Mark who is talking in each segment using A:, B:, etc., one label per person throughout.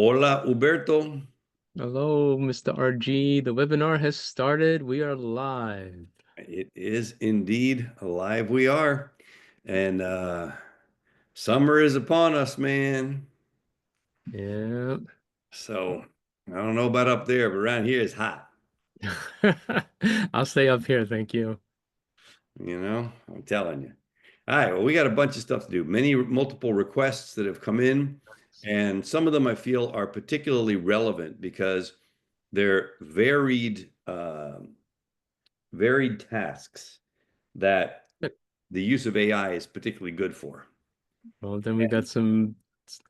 A: Hola, Huberto.
B: Hello, Mr. RG. The webinar has started. We are live.
A: It is indeed alive we are. And summer is upon us, man.
B: Yeah.
A: So I don't know about up there, but around here it's hot.
B: I'll stay up here, thank you.
A: I'm telling you. All right, well, we got a bunch of stuff to do. Many multiple requests that have come in, and some of them I feel are particularly relevant because they're varied tasks that the use of AI is particularly good for.
B: Well, then we got some.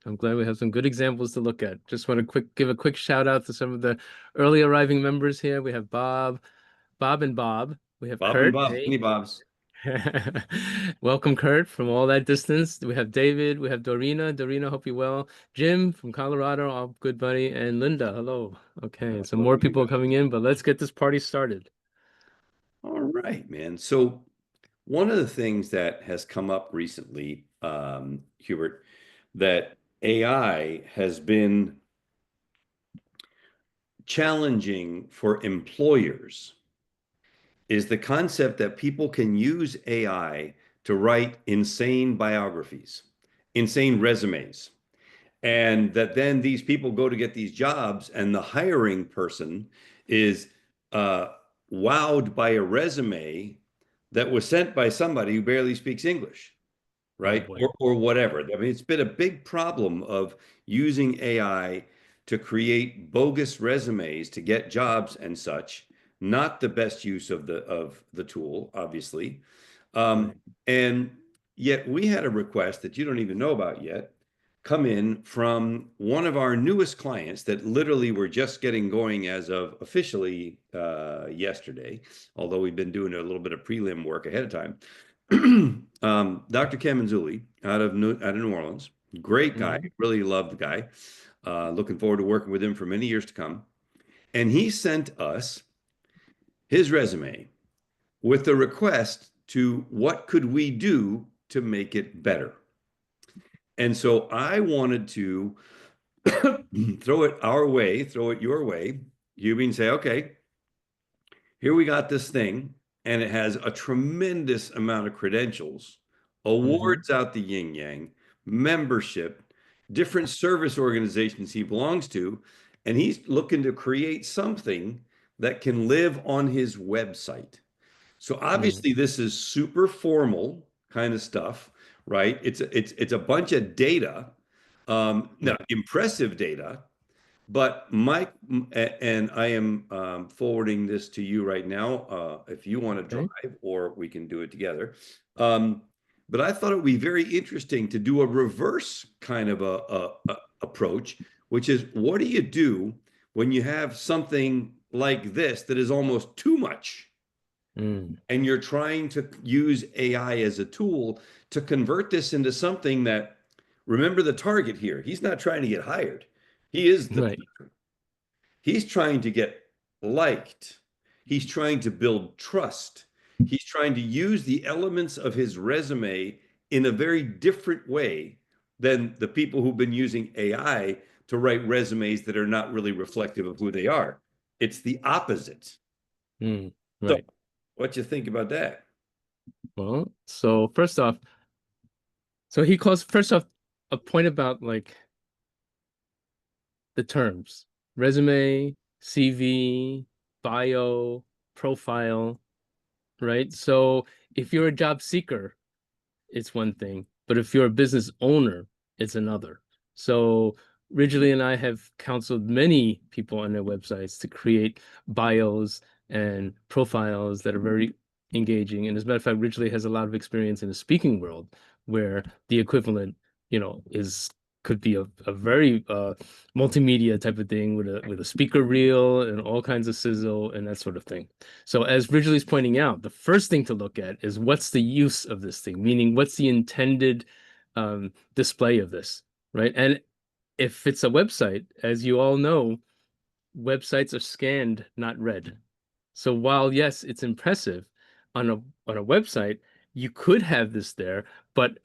B: I'm glad we have some good examples to look at. Just want to give a quick shout out to some of the early arriving members here. We have Bob and Bob. We have
A: Bob and
B: Kurt.
A: Bob,
B: Hey.
A: Penny Bob's.
B: Welcome, Kurt, from all that distance. We have David. We have Dorina. Dorina, hope you're well. Jim from Colorado, all good buddy. And Linda, hello. Okay, some
A: Hello
B: more
A: to you
B: people are
A: guys.
B: coming in, but let's get this party started.
A: All right, man. So one of the things that has come up recently, Hubert, that AI has been challenging for employers is the concept that people can use AI to write insane biographies, insane resumes. And that then these people go to get these jobs, and the hiring person is uh, wowed by a resume that was sent by somebody who barely speaks English,
B: Oh
A: right?
B: boy.
A: Or whatever. I mean, it's been a big problem of using AI to create bogus resumes to get jobs and such. Not the best use of the tool, obviously. Um,
B: Right.
A: and yet we had a request that you don't even know about yet come in from one of our newest clients that literally we're just getting going as of officially yesterday, although we've been doing a little bit of prelim work ahead of time. Dr. Kamanzuli out of New Orleans, great guy,
B: Mhm.
A: really love the guy. Looking forward to working with him for many years to come. And he sent us his resume with the request to what could we do to make it better. And so I wanted to throw it our way, throw it your way. You mean say, okay, here we got this thing, and it has a tremendous amount of credentials,
B: Mhm.
A: awards out the yin yang, membership, different service organizations he belongs to, and he's looking to create something that can live on his website. So
B: Mm.
A: obviously this is super formal kind of stuff, right? It's a bunch of data, now
B: Right.
A: impressive data, but Mike, and I am forwarding this to you right now, if you want to
B: Okay.
A: drive, or we can do it together. Um, but I thought it would be very interesting to do a reverse kind of a approach, which is what do you do when you have something like this that is almost too much,
B: Mm.
A: and you're trying to use AI as a tool to convert this into something that, remember the target here. He's not trying to get hired. He is the
B: Right.
A: teacher. He's trying to get liked. He's trying to build trust. He's trying to use the elements of his resume in a very different way than the people who've been using AI to write resumes that are not really reflective of who they are. It's the opposite.
B: Mm.
A: So,
B: Right.
A: what you think about that?
B: Well, so first off, so he calls first off a point about like the terms resume, CV, bio, profile, right? So if you're a job seeker, it's one thing, but if you're a business owner, it's another. So Ridgely and I have counseled many people on their websites to create bios and profiles that are very engaging. And as a matter of fact, Ridgely has a lot of experience in the speaking world where the equivalent, is could be a very multimedia type of thing with a speaker reel and all kinds of sizzle and that sort of thing. So as Ridgely's pointing out, the first thing to look at is what's the use of this thing, meaning what's the intended display of this, right? And if it's a website, as you all know, websites are scanned, not read. So while yes, it's impressive on a website, you could have this there, but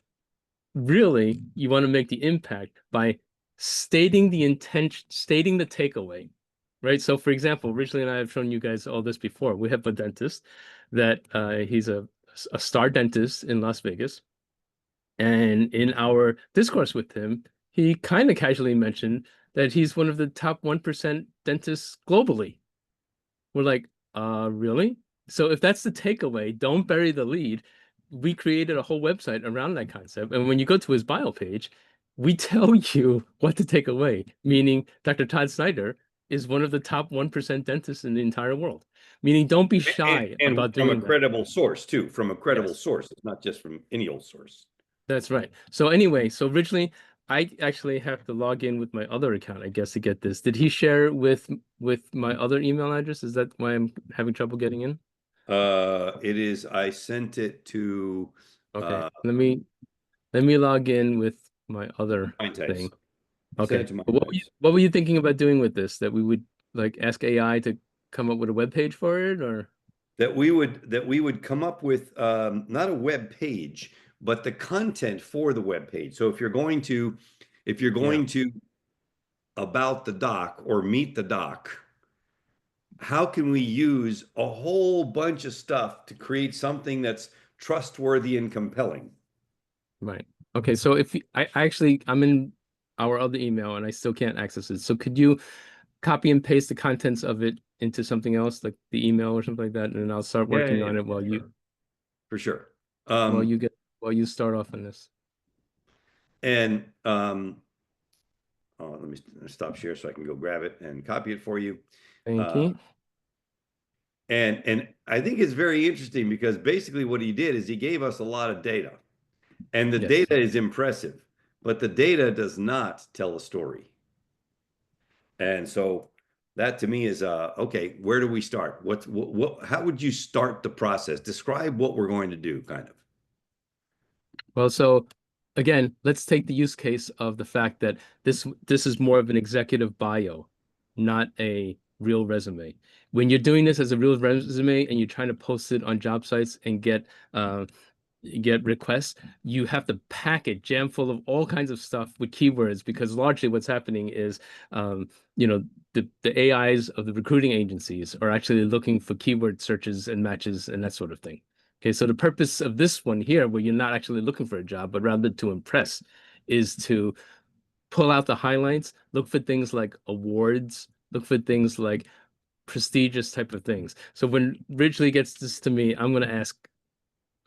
B: really you want to make the impact by stating the intention, stating the takeaway, right? So, for example, originally, and I have shown you guys all this before. We have a dentist that he's a star dentist in Las Vegas, and in our discourse with him, he kind of casually mentioned that he's one of the top 1% dentists globally. We're like, really? So if that's the takeaway, don't bury the lead. We created a whole website around that concept. And when you go to his bio page, we tell you what to take away, meaning Dr. Todd Snyder is one of the top 1% dentists in the entire world. Meaning don't be shy
A: And
B: about
A: from a
B: doing that.
A: credible source too, from a credible
B: Yes.
A: source. It's not just from any old source.
B: That's right. So anyway, so originally I actually have to log in with my other account, I guess, to get this. Did he share with my other email address? Is that why I'm having trouble getting in?
A: It is, I sent it to
B: Okay.
A: uh
B: Let me log in with my other
A: Mind Types.
B: thing.
A: Send it
B: Okay.
A: to Mind
B: But
A: Types.
B: what were you thinking about doing with this? That we would like ask AI to come up with a web page for it or
A: That we would come up with not a web page, but the content for the web page. So if you're
B: yeah,
A: going to about the doc or meet the doc, how can we use a whole bunch of stuff to create something that's trustworthy and compelling?
B: right. Okay, so if I actually I'm in our other email and I still can't access it. So could you copy and paste the contents of it into something else, like the email or something like that, and then I'll start
A: Yeah, yeah,
B: working
A: yeah,
B: on it
A: for sure. For sure.
B: while
A: Um,
B: you get while you start off on this.
A: and let me stop share so I can go grab it and copy it for you.
B: Thank
A: Uh,
B: you.
A: and I think it's very interesting because basically what he did is he gave us a lot of data, and the
B: Yes.
A: data is impressive, but the data does not tell a story. And so that to me is okay, where do we start? What how would you start the process? Describe what we're going to do, kind of.
B: Well, so again, let's take the use case of the fact that this is more of an executive bio, not a real resume. When you're doing this as a real resume and you're trying to post it on job sites and uh, get requests, you have to pack it jam full of all kinds of stuff with keywords because largely what's happening is, um, you know, the AIs of the recruiting agencies are actually looking for keyword searches and matches and that sort of thing. Okay, so the purpose of this one here, where you're not actually looking for a job, but rather to impress, is to pull out the highlights, look for things like awards, look for things like prestigious type of things. So when Ridgely gets this to me, I'm going to ask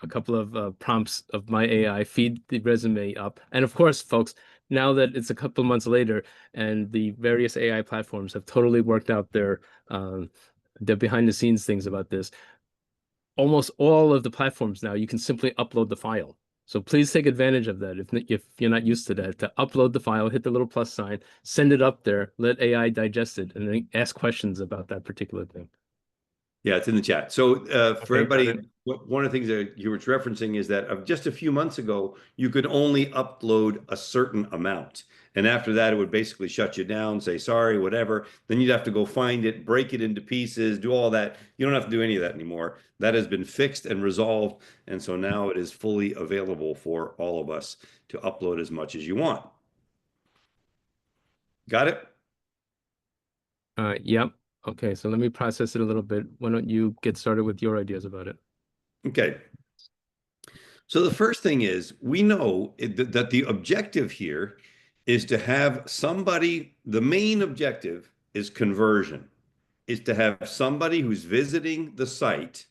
B: a couple of prompts of my AI, feed the resume up. And of course, folks, now that it's a couple of months later and the various AI platforms have totally worked out their behind the scenes things about this, almost all of the platforms now, you can simply upload the file. So please take advantage of that if you're not used to that, to upload the file, hit the little plus sign, send it up there, let AI digest it, and then ask questions about that particular thing.
A: Yeah, it's in the chat. So for
B: Okay, got it.
A: everybody, one of the things that you were referencing is that of just a few months ago, you could only upload a certain amount. And after that, it would basically shut you down, say sorry, whatever. Then you'd have to go find it, break it into pieces, do all that. You don't have to do any of that anymore. That has been fixed and resolved. And so now it is fully available for all of us to upload as much as you want. Got it?
B: Yep. Okay, so let me process it a little bit. Why don't you get started with your ideas about it?
A: Okay. So the first thing is we know that the objective here is to have somebody, the main objective is conversion, is to have somebody who's visiting the site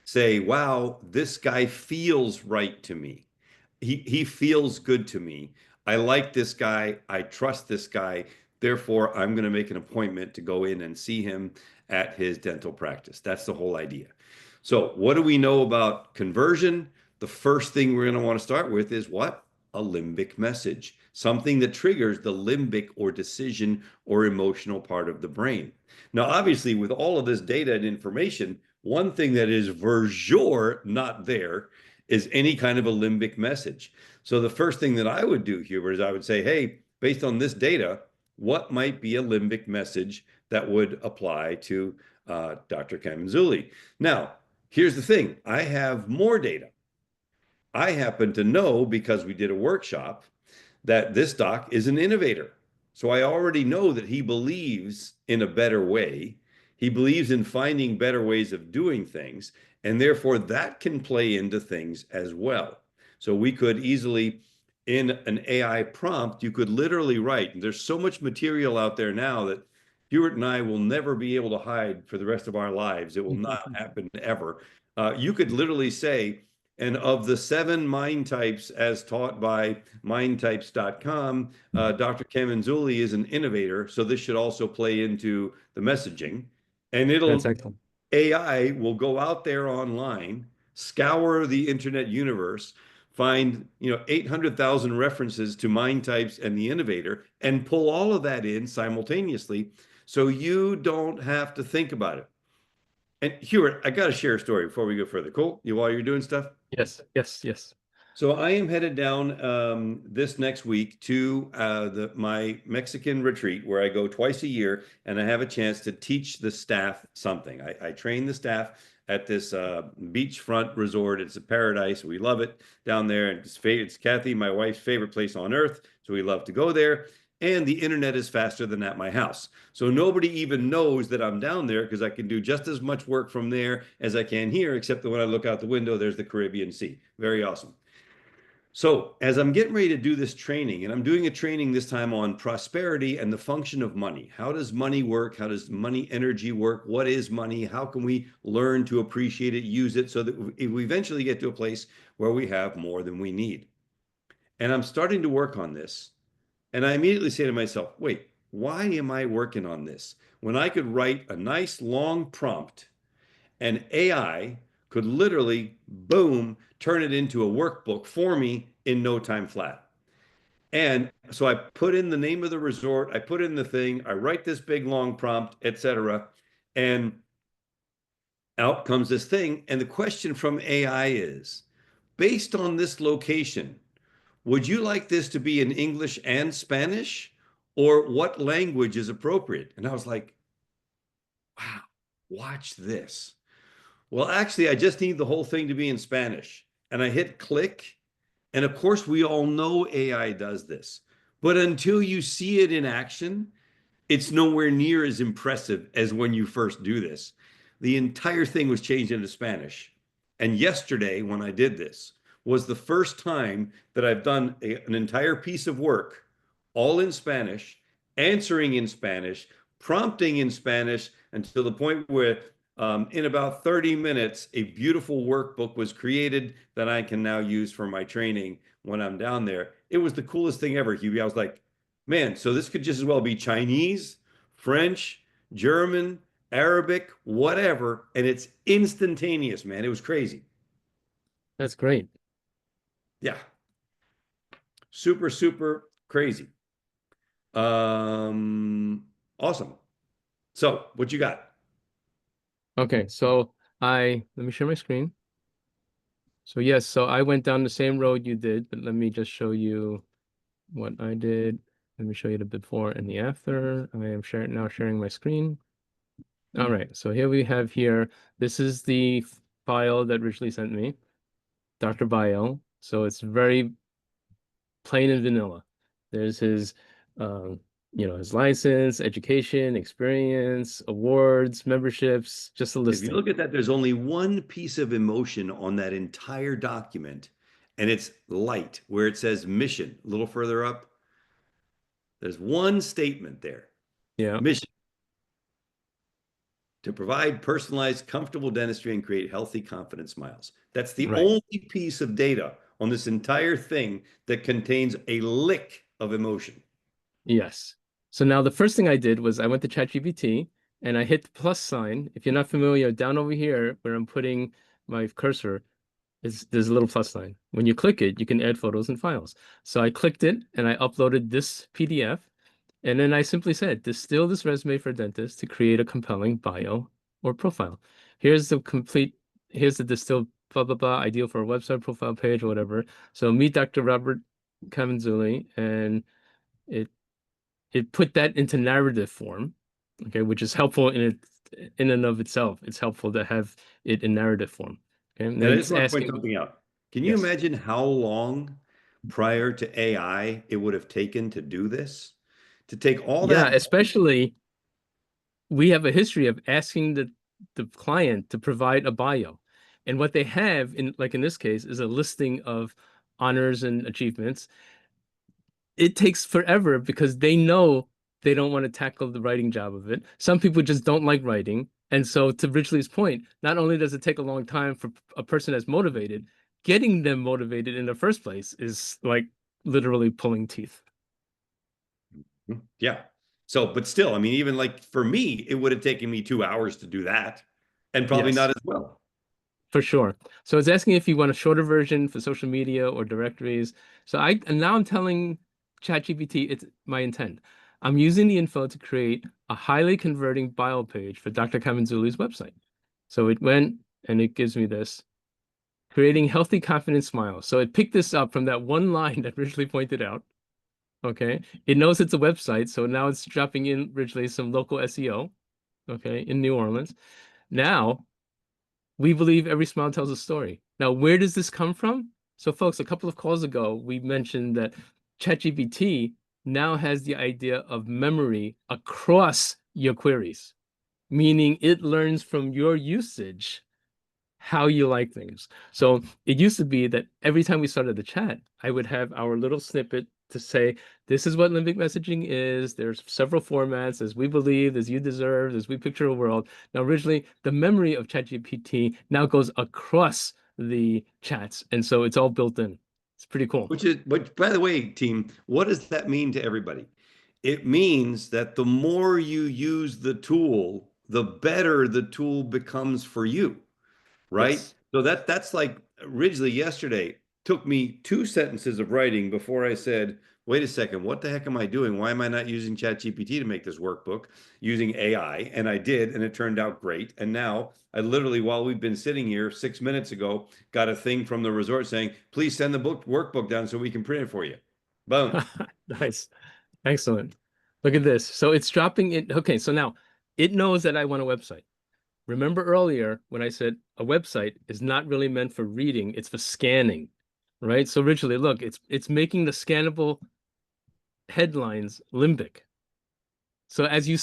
A: say, wow, this guy feels right to me. He feels good to me. I like this guy. I trust this guy. Therefore, I'm going to make an appointment to go in and see him at his dental practice. That's the whole idea. So, what do we know about conversion? The first thing we're going to want to start with is what? A limbic message, something that triggers the limbic or decision or emotional part of the brain. Now, obviously, with all of this data and information, one thing that is for sure not there is any kind of a limbic message. So the first thing that I would do, Hubert, is I would say, hey, based on this data, what might be a limbic message that would apply to Dr. Kamanzuli? Now, here's the thing. I have more data. I happen to know because we did a workshop that this doc is an innovator. So I already know that he believes in a better way. He believes in finding better ways of doing things. And therefore, that can play into things as well. So we could easily, in an AI prompt, you could literally write, and there's so much material out there now that Hewitt and I will never be able to hide for the rest of our lives. It will not happen ever. You could literally say, and of the 7 mind types as taught by mindtypes.com, Dr. Kamenzuli is an innovator. So this should also play into the messaging. And
B: That's
A: it'll
B: excellent.
A: AI will go out there online, scour the internet universe, find 800,000 references to mind types and the innovator, and pull all of that in simultaneously, so you don't have to think about it. And Hewitt, I got to share a story before we go further. Cool? You while you're doing stuff.
B: Yes, yes, yes.
A: So I am headed down this next week to my Mexican retreat where I go twice a year and I have a chance to teach the staff something. I train the staff at this beachfront resort. It's a paradise. We love it down there. And it's Kathy, my wife's favorite place on earth. So we love to go there. And the internet is faster than at my house. So nobody even knows that I'm down there because I can do just as much work from there as I can here, except that when I look out the window, there's the Caribbean Sea. Very awesome. So, as I'm getting ready to do this training, and I'm doing a training this time on prosperity and the function of money. How does money work? How does money energy work? What is money? How can we learn to appreciate it, use it so that we eventually get to a place where we have more than we need? And I'm starting to work on this. And I immediately say to myself, wait, why am I working on this when I could write a nice long prompt and AI could literally, boom, turn it into a workbook for me in no time flat. And so I put in the name of the resort, I put in the thing, I write this big long prompt, etc. And out comes this thing. And the question from AI is, based on this location, would you like this to be in English and Spanish? Or what language is appropriate? And I was like, wow, watch this. Well, actually, I just need the whole thing to be in Spanish. And I hit click. And of course, we all know AI does this. But until you see it in action, it's nowhere near as impressive as when you first do this. The entire thing was changed into Spanish. And yesterday, when I did this, was the first time that I've done an entire piece of work all in Spanish, answering in Spanish, prompting in Spanish until the point where in about 30 minutes, a beautiful workbook was created that I can now use for my training when I'm down there. It was the coolest thing ever, Huey. I was like, man, so this could just as well be Chinese, French, German, Arabic, whatever. And it's instantaneous, man. It was crazy.
B: That's great.
A: Yeah. Super, super crazy. Um, awesome. So what you got?
B: Okay, so let me share my screen. So yes, so I went down the same road you did, but let me just show you what I did. Let me show you the before and the after. I am sharing my screen. All right, so here we have here. This is the file that Richly sent me, Dr. Bio. So it's very plain and vanilla. There's his, um, his license, education, experience, awards, memberships, just a
A: If you
B: listing.
A: look at that, there's only one piece of emotion on that entire document, and it's light, where it says mission. A little further up, there's one statement there.
B: Yeah,
A: Mission to provide personalized, comfortable dentistry and create healthy, confident smiles. That's the
B: right.
A: only piece of data on this entire thing that contains a lick of emotion.
B: Yes. So now the first thing I did was I went to ChatGPT and I hit the plus sign. If you're not familiar, down over here where I'm putting my cursor, there's a little plus sign. When you click it, you can add photos and files. So I clicked it and I uploaded this PDF. And then I simply said, distill this resume for a dentist to create a compelling bio or profile. Here's the complete, here's the distilled blah, blah, blah, ideal for a website profile page or whatever. So meet Dr. Robert Cavanzulli, and it it put that into narrative form, okay, which is helpful in and of itself. It's helpful to have it in narrative form. Okay, and
A: And
B: then
A: I
B: it's
A: just want to point
B: asking,
A: something out. Can you
B: yes,
A: imagine how long prior to AI it would have taken to do this? to take all
B: Yeah,
A: that.
B: especially we have a history of asking the client to provide a bio. And what they have in like in this case is a listing of honors and achievements. It takes forever because they know they don't want to tackle the writing job of it. Some people just don't like writing. And so to Ridgely's point, not only does it take a long time for a person that's motivated, getting them motivated in the first place is like literally pulling teeth.
A: Yeah. So, but still, I mean, even like for me, it would have taken me 2 hours to do that, and probably not
B: Yes.
A: as well.
B: For sure. So it's asking if you want a shorter version for social media or directories. So and now I'm telling ChatGPT it's my intent. I'm using the info to create a highly converting bio page for Dr. Kamanzuli's website. So it went and it gives me this, creating healthy, confident smiles. So it picked this up from that one line that Ridgely pointed out. Okay. It knows it's a website, so now it's dropping in Ridgely some local SEO, okay, in New Orleans. Now we believe every smile tells a story. Now, where does this come from? So, folks, a couple of calls ago, we mentioned that ChatGPT now has the idea of memory across your queries, meaning it learns from your usage how you like things. So it used to be that every time we started the chat, I would have our little snippet to say, this is what limbic messaging is. There's several formats, as we believe, as you deserve, as we picture a world. Now, originally, the memory of ChatGPT now goes across the chats. And so it's all built in. It's pretty cool.
A: Which, by the way, team, what does that mean to everybody? It means that the more you use the tool, the better the tool becomes for you, right?
B: Yes.
A: So that's like originally yesterday took me 2 sentences of writing before I said, wait a second, what the heck am I doing? Why am I not using ChatGPT to make this workbook using AI? And I did, and it turned out great. And now I literally, while we've been sitting here 6 minutes ago, got a thing from the resort saying, please send the book workbook down so we can print it for you. Boom.
B: Nice. Excellent. Look at this. So it's dropping it. Okay, so now it knows that I want a website. Remember earlier when I said a website is not really meant for reading, it's for scanning, right? So originally, look, it's making the scannable headlines limbic. So as you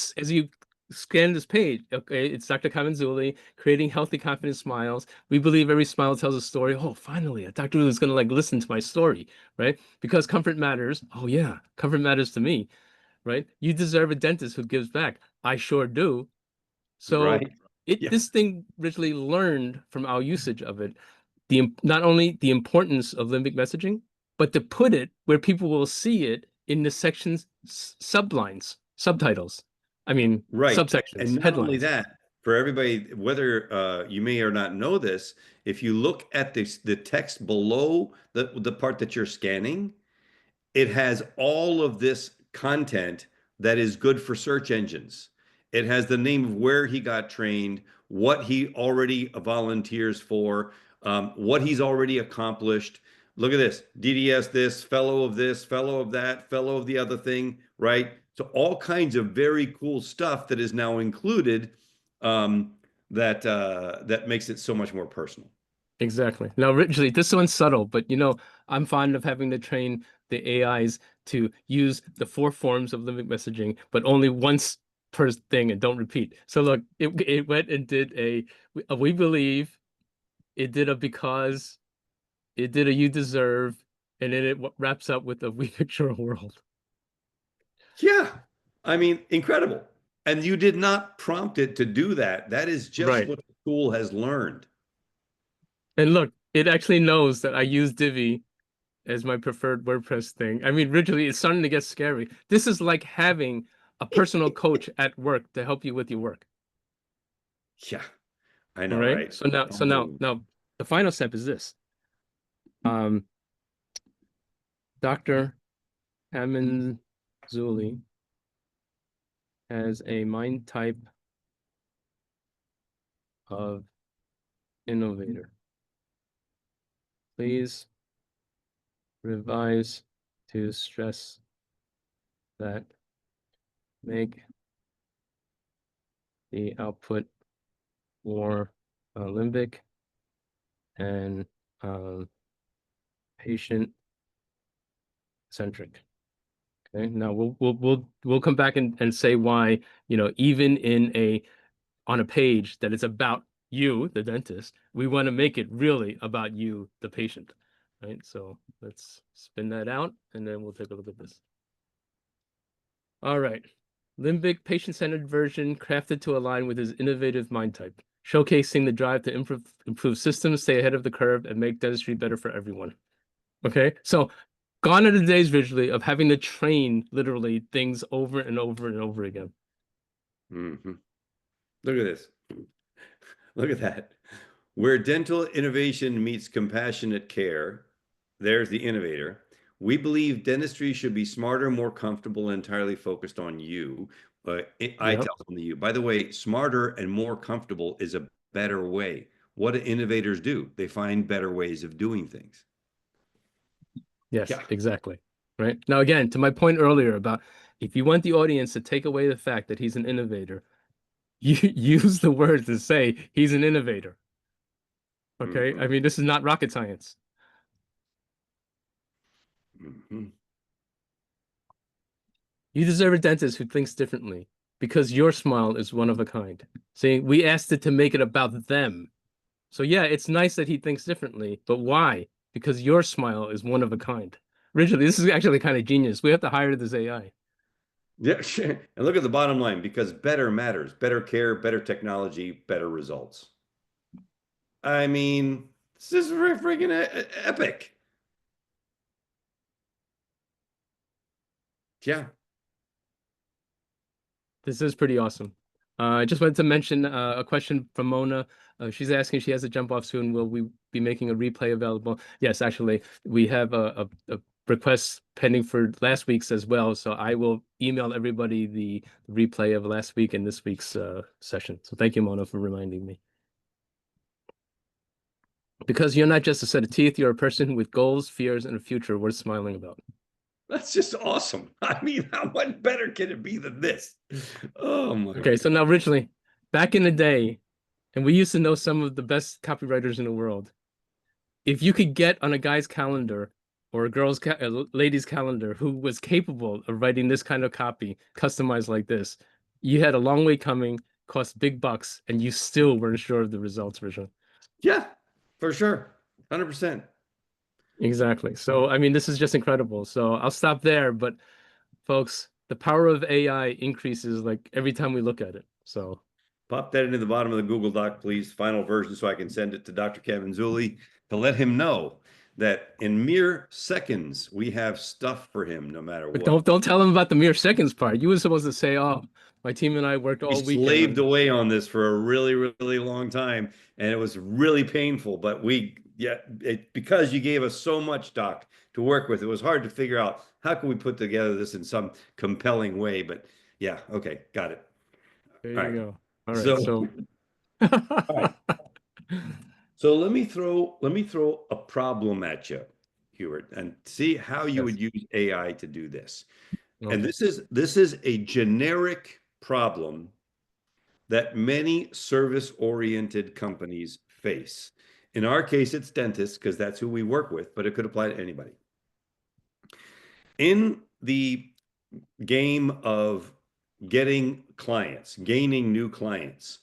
B: scan this page, okay, it's Dr. Kamanzuli creating healthy, confident smiles. We believe every smile tells a story. Oh, finally, a doctor who's gonna like listen to my story, right? Because comfort matters. Oh yeah, comfort matters to me, right? You deserve a dentist who gives back. I sure do. So
A: Right.
B: it
A: Yeah.
B: this thing really learned from our usage of it not only the importance of limbic messaging, but to put it where people will see it in the sections, sublines, subtitles. I mean,
A: Right. And
B: subsections,
A: not only
B: headlines.
A: that, for everybody, whether you may or not know this, if you look at the text below the part that you're scanning, it has all of this content that is good for search engines. It has the name of where he got trained, what he already volunteers for, what he's already accomplished. Look at this, fellow of that, fellow of the other thing, right? So all kinds of very cool stuff that is now included, that makes it so much more personal.
B: Exactly. Now, originally, this one's subtle, but I'm fond of having to train the AIs to use the four forms of limbic messaging, but only once per thing and don't repeat. So look, it went and did a we believe, it did a because, it did a you deserve, and then it wraps up with a we picture a world.
A: Yeah. I mean, incredible. And you did not prompt it to do that. That is just
B: Right.
A: what the tool has learned.
B: And look, it actually knows that I use Divi as my preferred WordPress thing. I mean, originally it's starting to get scary. This is like having a personal coach at work to help you with your work.
A: Yeah, I
B: All
A: know,
B: right.
A: right? Unbelievable.
B: So now the final step is this. Um, Dr. Zuli has a mind type of innovator. Please revise to stress that make the output more limbic and patient centric. Okay. Now we'll come back and say why, even on a page that is about you, the dentist, we want to make it really about you, the patient. Right? So let's spin that out and then we'll take a look at this. All right. Limbic patient-centered version crafted to align with his innovative mind type, showcasing the drive to improve systems, stay ahead of the curve, and make dentistry better for everyone. Okay, so gone are the days visually of having to train literally things over and over and over again.
A: Hmm. Look at this. Look at that. Where dental innovation meets compassionate care, there's the innovator. We believe dentistry should be smarter, more comfortable, and entirely focused on you. I
B: Yep.
A: tell them to you. By the way, smarter and more comfortable is a better way. What do innovators do? They find better ways of doing things.
B: Yes,
A: Yeah.
B: exactly. Right. Now, again, to my point earlier about if you want the audience to take away the fact that he's an innovator, you use the word to say he's an innovator. Okay.
A: Hmm.
B: I mean, this is not rocket science.
A: Hmm.
B: You deserve a dentist who thinks differently because your smile is one of a kind. See, we asked it to make it about them. So yeah, it's nice that he thinks differently, but why? Because your smile is one of a kind. Originally, this is actually kind of genius. We have to hire this AI.
A: Yeah, sure. And look at the bottom line, because better matters. Better care, better technology, better results. I mean, this is freaking epic. Yeah.
B: This is pretty awesome. I just wanted to mention a question from Mona. She's asking, she has to jump off soon. Will we be making a replay available? Yes, actually, we have a request pending for last week's as well. So I will email everybody the replay of last week and this week's session. So thank you, Mona, for reminding me. Because you're not just a set of teeth, you're a person with goals, fears, and a future worth smiling about.
A: That's just awesome. I mean, how much better can it be than this? Oh my
B: Okay, so
A: God.
B: now originally, back in the day, and we used to know some of the best copywriters in the world. If you could get on a guy's calendar or a lady's calendar who was capable of writing this kind of copy, customized like this, you had a long way coming, cost big bucks, and you still weren't sure of the results, Richard.
A: Yeah, for sure. 100%.
B: Exactly. So, I mean, this is just incredible. So I'll stop there, but folks, the power of AI increases like every time we look at it. So,
A: Pop that into the bottom of the Google Doc, please. Final version so I can send it to Dr. Kevin Zulli to let him know that in mere seconds, we have stuff for him no matter
B: but
A: what.
B: don't tell them about the mere seconds part. You were supposed to say, "Oh, my team and I worked
A: We
B: all weekend on
A: slaved
B: this."
A: away on this for a really, really long time, and it was really painful. But because you gave us so much, Doc, to work with, it was hard to figure out how can we put together this in some compelling way. But yeah, okay, got it.
B: There
A: All
B: you
A: right.
B: go. All right.
A: So,
B: So,
A: all right. So let me throw a problem at you, Hubert, and see how you
B: yes.
A: would use AI to do this. And
B: Okay.
A: this is a generic problem that many service-oriented companies face. In our case, it's dentists because that's who we work with, but it could apply to anybody. In the game of getting clients, gaining new clients,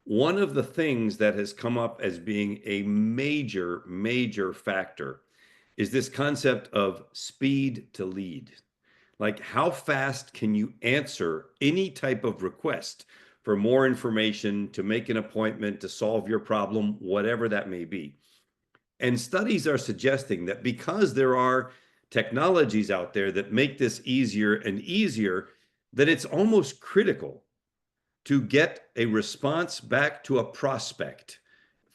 A: one of the things that has come up as being a major, major factor is this concept of speed to lead. Like, how fast can you answer any type of request for more information, to make an appointment, to solve your problem, whatever that may be? And studies are suggesting that because there are technologies out there that make this easier and easier, that it's almost critical to get a response back to a prospect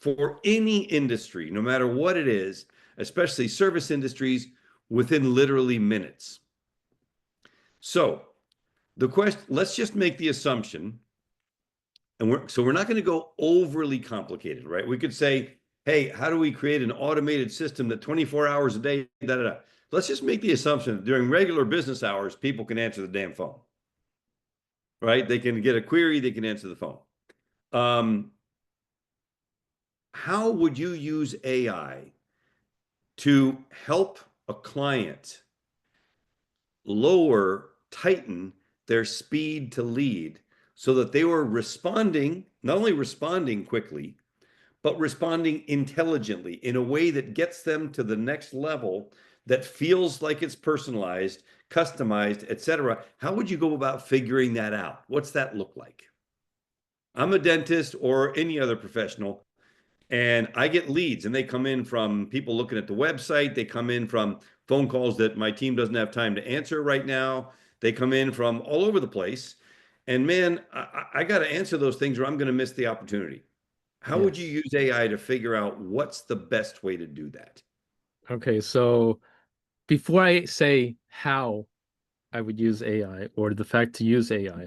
A: for any industry, no matter what it is, especially service industries, within literally minutes. So the question, let's just make the assumption, and we're not going to go overly complicated, right? We could say, hey, how do we create an automated system that 24 hours a day, da, da, da. Let's just make the assumption that during regular business hours, people can answer the damn phone, right? They can get a query, they can answer the phone. Um, how would you use AI to help a client tighten their speed to lead so that they were responding, not only responding quickly, but responding intelligently in a way that gets them to the next level that feels like it's personalized, customized, etc. How would you go about figuring that out? What's that look like? I'm a dentist or any other professional, and I get leads, and they come in from people looking at the website. They come in from phone calls that my team doesn't have time to answer right now. They come in from all over the place. And man, I got to answer those things or I'm going to miss the opportunity. How would you
B: Yes.
A: use AI to figure out what's the best way to do that?
B: Okay, so before I say how I would use AI or the fact to use AI,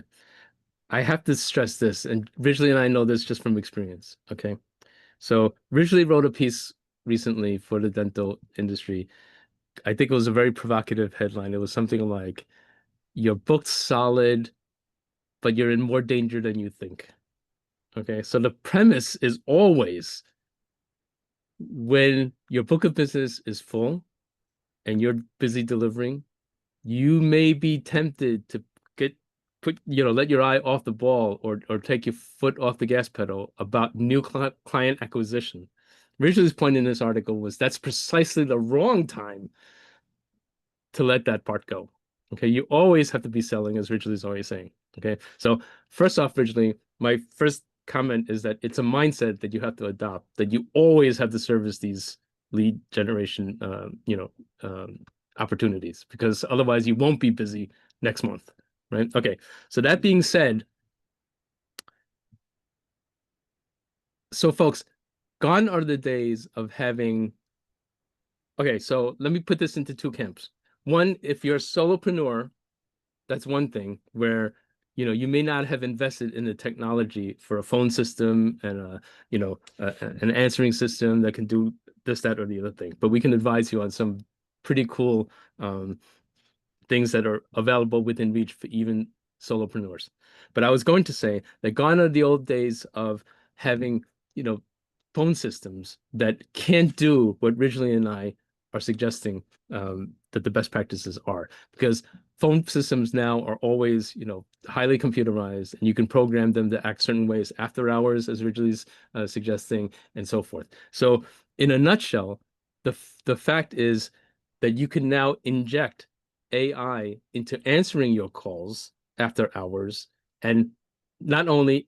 B: I have to stress this, and Ridgely and I know this just from experience. Okay. So Ridgely wrote a piece recently for the dental industry. I think it was a very provocative headline. It was something like, "You're booked solid, but you're in more danger than you think." Okay. So the premise is always when your book of business is full and you're busy delivering, you may be tempted to get let your eye off the ball or take your foot off the gas pedal about new client acquisition. Ridgely's point in this article was that's precisely the wrong time to let that part go. Okay, you always have to be selling, as Ridgely's always saying. Okay, so first off, Ridgely, my first comment is that it's a mindset that you have to adopt, that you always have to service these lead generation, opportunities, because otherwise you won't be busy next month, right? Okay, so that being said, so folks, gone are the days of having. Okay, so let me put this into two camps. One, if you're a solopreneur, that's one thing where you may not have invested in the technology for a phone system and an answering system that can do this, that, or the other thing. But we can advise you on some pretty cool um, things that are available within reach for even solopreneurs. But I was going to say that gone are the old days of having, you know, phone systems that can't do what Ridgely and I are suggesting that the best practices are. Because phone systems now are always, highly computerized, and you can program them to act certain ways after hours, as Ridgely's suggesting, and so forth. So, in a nutshell, the fact is that you can now inject AI into answering your calls after hours and not only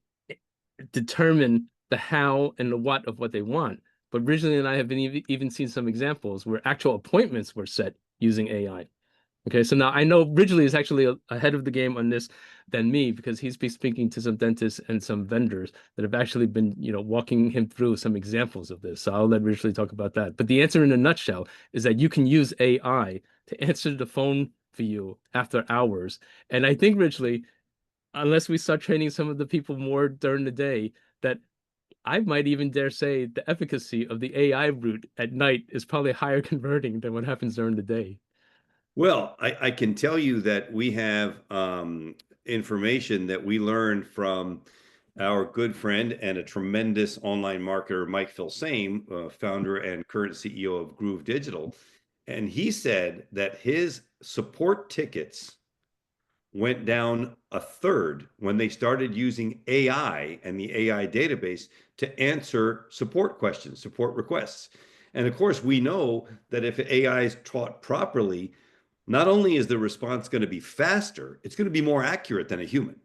B: determine the how and the what of what they want, but Ridgely and I have been even seen some examples where actual appointments were set using AI. Okay, so now I know Ridgely is actually ahead of the game on this than me because he's been speaking to some dentists and some vendors that have actually been, walking him through some examples of this. So I'll let Ridgely talk about that. But the answer in a nutshell is that you can use AI to answer the phone for you after hours. And I think, Ridgely, unless we start training some of the people more during the day, that I might even dare say the efficacy of the AI route at night is probably higher converting than what happens during the day.
A: Well, I can tell you that we have information that we learned from our good friend and a tremendous online marketer, Mike Filsame, founder and current CEO of Groove Digital. And he said that his support tickets went down a third when they started using AI and the AI database to answer support questions, support requests. And of course, we know that if AI is taught properly, not only is the response going to be faster, it's going to be more accurate than a human.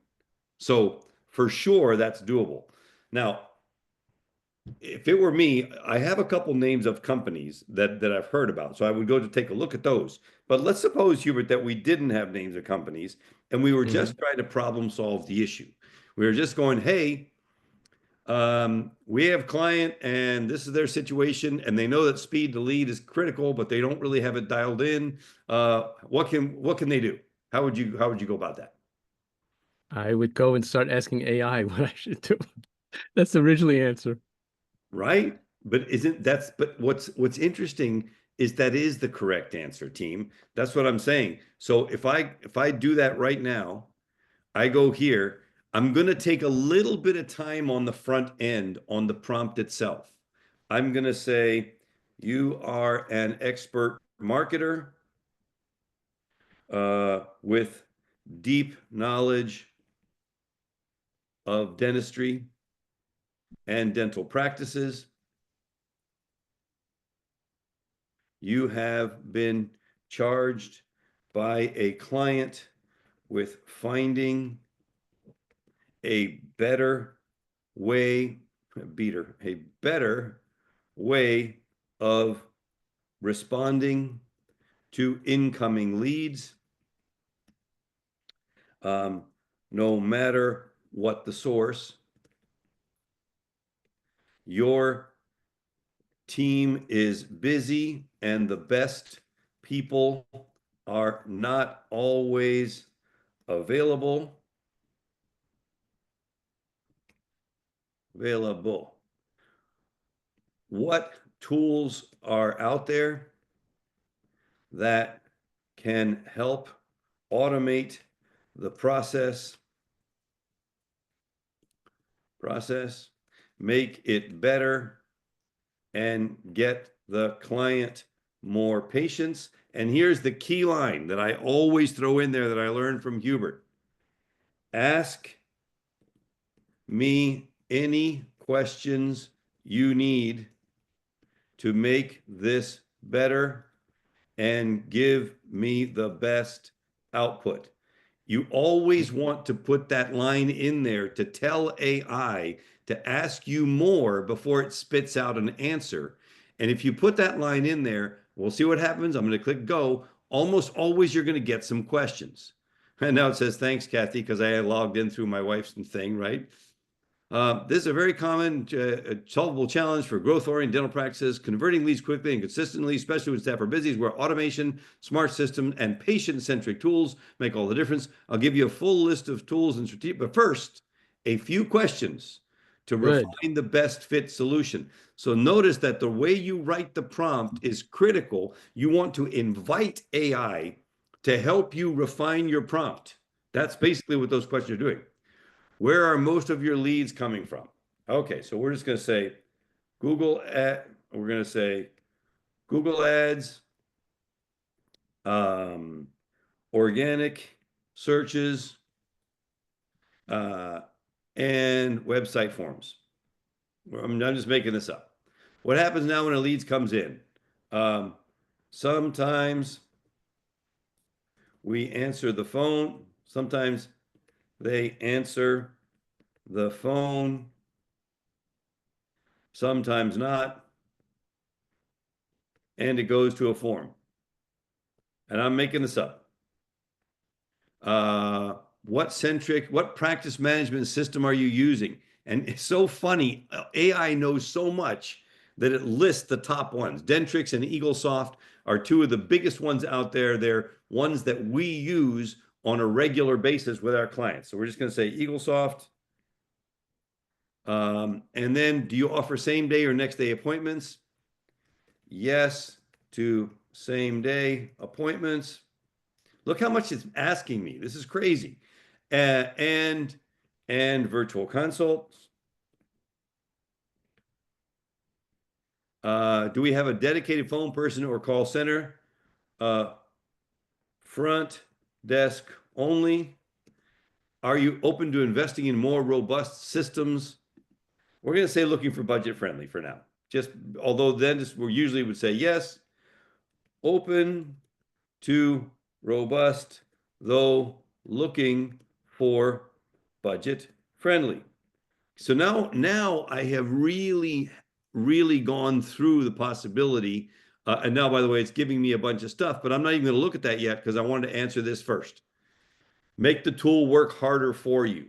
A: So for sure, that's doable. Now, if it were me, I have a couple names of companies that I've heard about. So I would go to take a look at those. But let's suppose, Hubert, that we didn't have names of companies and we were
B: Mhm.
A: just trying to problem solve the issue. We were just going, hey, we have client and this is their situation, and they know that speed to lead is critical, but they don't really have it dialed in. What can they do? How would you go about that?
B: I would go and start asking AI what I should do. That's the originally answer.
A: Right? But what's interesting is that is the correct answer, team. That's what I'm saying. So if I do that right now, I go here, I'm going to take a little bit of time on the front end on the prompt itself. I'm going to say, you are an expert marketer. with deep knowledge of dentistry and dental practices. You have been charged by a client with finding a better way, a better way of responding to incoming leads, no matter what the source. Your team is busy and the best people are not always available. What tools are out there that can help automate the process, make it better, and get the client more patience? And here's the key line that I always throw in there that I learned from Hubert. Ask me any questions you need to make this better and give me the best output. You always want to put that line in there to tell AI to ask you more before it spits out an answer. And if you put that line in there, we'll see what happens. I'm going to click go. Almost always you're going to get some questions. And now it says, thanks, Kathy, because I logged in through my wife's thing, right? This is a very common solvable challenge for growth-oriented dental practices. Converting leads quickly and consistently, especially when staff are busy, is where automation, smart systems, and patient-centric tools make all the difference. I'll give you a full list of tools and strategies, but first, a few questions to
B: Good.
A: refine the best fit solution. So notice that the way you write the prompt is critical. You want to invite AI to help you refine your prompt. That's basically what those questions are doing. Where are most of your leads coming from? Okay, so we're just going to say we're going to say Google Ads, organic searches, and website forms. I'm just making this up. What happens now when a lead comes in? Sometimes we answer the phone. Sometimes they answer the phone, sometimes not, and it goes to a form. And I'm making this up. What practice management system are you using? And it's so funny. AI knows so much that it lists the top ones. Dentrix and EagleSoft are two of the biggest ones out there. They're ones that we use on a regular basis with our clients. So we're just going to say EagleSoft. And then, do you offer same day or next day appointments? Yes to same day appointments. Look how much it's asking me. This is crazy. And virtual consults. Do we have a dedicated phone person or call center? Front desk only. Are you open to investing in more robust systems? We're going to say looking for budget friendly for now. Just although dentists we usually would say yes. Open to robust, though looking for budget friendly. So now I have really gone through the possibility. And now, by the way, it's giving me a bunch of stuff, but I'm not even going to look at that yet because I wanted to answer this first. Make the tool work harder for you.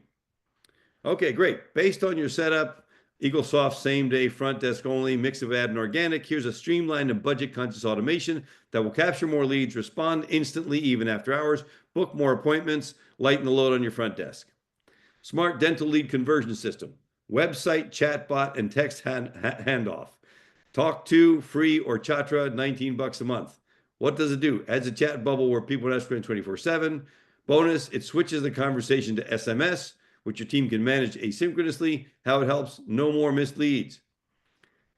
A: Okay, great. Based on your setup, EagleSoft same day front desk only, mix of ad and organic. Here's a streamlined and budget conscious automation that will capture more leads, respond instantly even after hours, book more appointments, lighten the load on your front desk. Smart dental lead conversion system, website, chatbot, and text handoff. Talk to, free, or Chatra, 19 bucks a month. What does it do? Adds a chat bubble where people are asked 24/7. Bonus, it switches the conversation to SMS, which your team can manage asynchronously. How it helps, no more missed leads.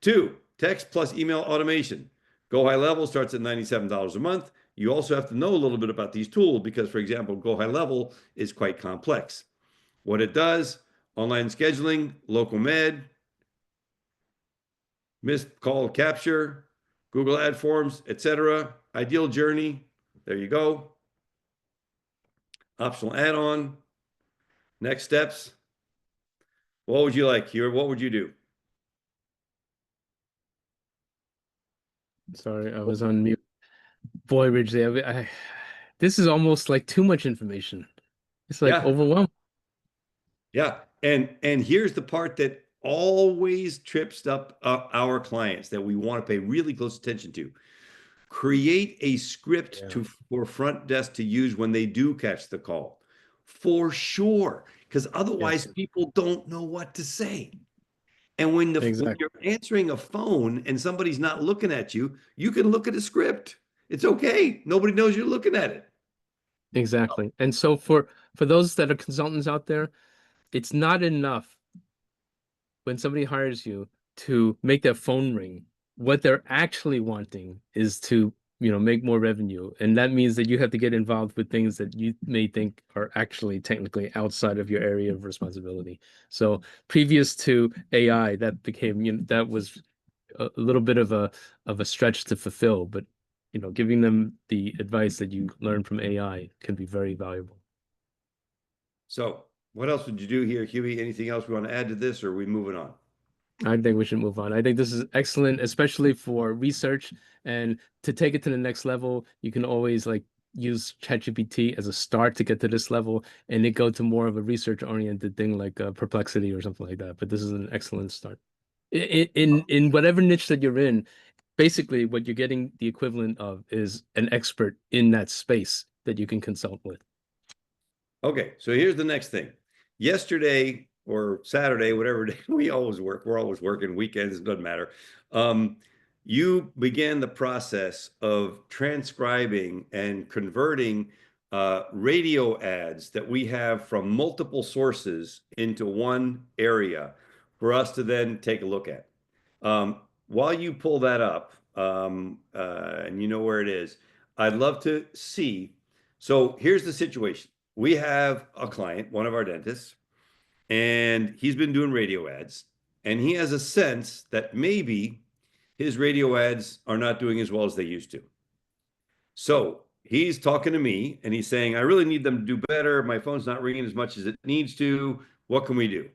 A: 2, text plus email automation. Go high level starts at $97 a month. you also have to know a little bit about these tools because, for example, Go High Level is quite complex. What it does, online scheduling, local med, missed call capture, Google Ad Forms, etc. Ideal journey. There you go. Optional add-on. Next steps. What would you like here? What would you do?
B: Sorry, I was on mute. Boy, Ridgely, this is almost like too much information. It's like
A: Yeah,
B: overwhelming.
A: yeah. And here's the part that always trips up our clients that we want to pay really close attention to. Create a script
B: Yeah,
A: to for front desk to use when they do catch the call. For sure, because otherwise
B: yes,
A: people don't know what to say. And when
B: exactly.
A: you're answering a phone and somebody's not looking at you, you can look at a script. It's okay. Nobody knows you're looking at it.
B: Exactly. And so for those that are consultants out there, it's not enough when somebody hires you to make their phone ring. What they're actually wanting is to, make more revenue. And that means that you have to get involved with things that you may think are actually technically outside of your area of responsibility. So previous to AI, that became, that was a little bit of a stretch to fulfill, but giving them the advice that you learn from AI can be very valuable.
A: So, what else would you do here, Huey? Anything else we want to add to this, or are we moving on?
B: I think we should move on. I think this is excellent, especially for research and to take it to the next level. You can always like use ChatGPT as a start to get to this level and it go to more of a research oriented thing like Perplexity or something like that. But this is an excellent start. In whatever niche that you're in, basically what you're getting the equivalent of is an expert in that space that you can consult with.
A: Okay, so here's the next thing. Yesterday or Saturday, whatever day we always work, we're always working weekends, it doesn't matter. Um, you began the process of transcribing and converting radio ads that we have from multiple sources into one area for us to then take a look at. While you pull that up, and you know where it is, I'd love to see. So here's the situation. We have a client, one of our dentists, and he's been doing radio ads, and he has a sense that maybe his radio ads are not doing as well as they used to. So he's talking to me and he's saying, I really need them to do better. My phone's not ringing as much as it needs to. What can we do?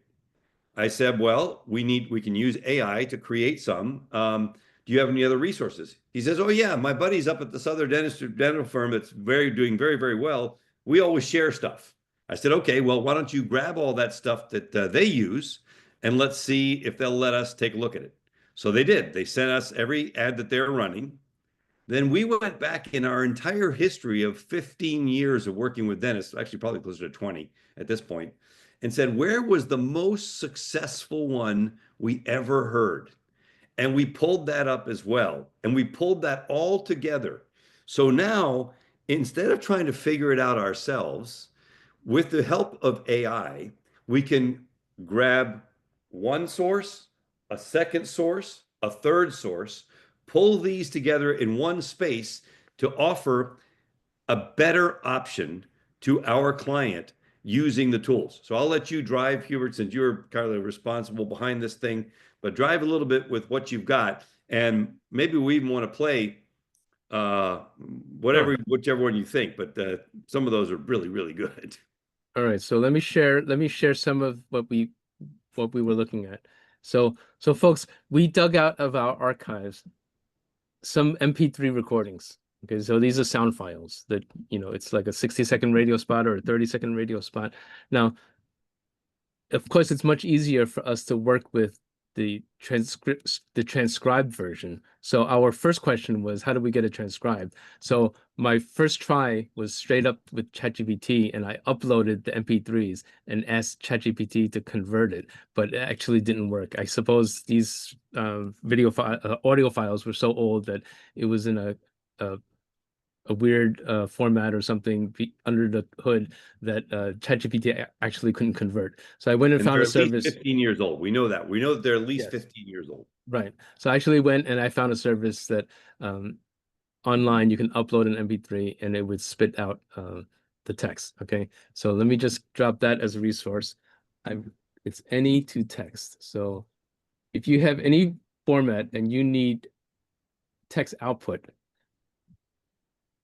A: I said, well, we can use AI to create some. Do you have any other resources? He says, oh yeah, my buddy's up at this other dental firm that's doing very, very well. We always share stuff. I said, okay, well, why don't you grab all that stuff that they use and let's see if they'll let us take a look at it. So they did. They sent us every ad that they're running. Then we went back in our entire history of 15 years of working with dentists, actually probably closer to 20 at this point, and said, where was the most successful one we ever heard? And we pulled that up as well. And we pulled that all together. So now, instead of trying to figure it out ourselves, with the help of AI, we can grab one source, a second source, a third source, pull these together in one space to offer a better option to our client using the tools. So I'll let you drive, Hubert, since you're kind of responsible behind this thing, but drive a little bit with what you've got. And maybe we even want to play uh,
B: Sure.
A: whichever one you think, but some of those are really, really good.
B: All right, so let me share some of what we were looking at. So folks, we dug out of our archives some MP3 recordings. Okay, so these are sound files that, it's like a 60-second radio spot or a 30-second radio spot. Now, of course, it's much easier for us to work with the transcribed version. So our first question was, how do we get it transcribed? So my first try was straight up with ChatGPT, and I uploaded the MP3s and asked ChatGPT to convert it, but it actually didn't work. I suppose these audio files were so old that it was in a a weird format or something under the hood that ChatGPT actually couldn't convert. So I went and
A: And
B: found
A: they're
B: a
A: at least
B: service.
A: 15 years old. We know that. We know that they're at least
B: Yes.
A: 15 years old.
B: Right. So I actually went and I found a service that um, online, you can upload an MP3 and it would spit out the text. Okay, so let me just drop that as a resource. It's any to text. So if you have any format and you need text output,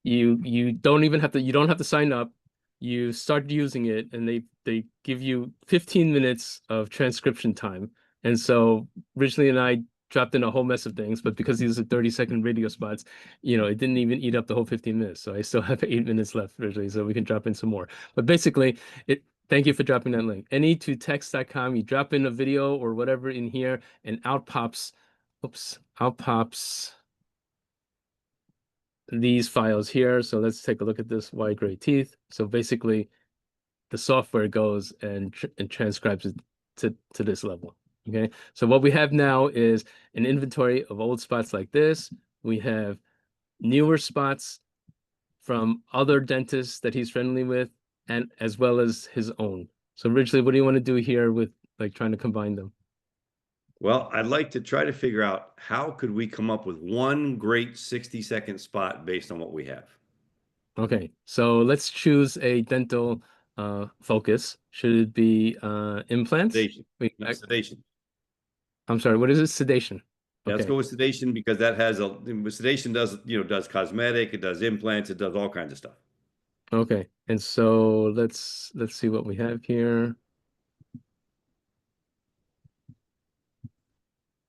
B: you don't even have to you don't have to sign up. You start using it and they give you 15 minutes of transcription time. And so originally and I dropped in a whole mess of things, but because these are 30-second video spots, it didn't even eat up the whole 15 minutes. So I still have 8 minutes left originally, so we can drop in some more. But basically, thank you for dropping that link. Any2text.com, you drop in a video or whatever in here, and out pops these files here. So let's take a look at this wide gray teeth. So basically, the software goes and transcribes it to this level. Okay. So what we have now is an inventory of old spots like this. We have newer spots from other dentists that he's friendly with, and as well as his own. So originally, what do you want to do here with like trying to combine them?
A: Well, I'd like to try to figure out how could we come up with one great 60-second spot based on what we have.
B: Okay, so let's choose a dental focus. Should it be implants?
A: Sedation.
B: Wait,
A: No, sedation.
B: I'm sorry, what is it? Sedation.
A: Yeah, let's
B: Okay,
A: go with sedation because that has sedation does cosmetic, it does implants, it does all kinds of stuff.
B: okay. And so let's see what we have here.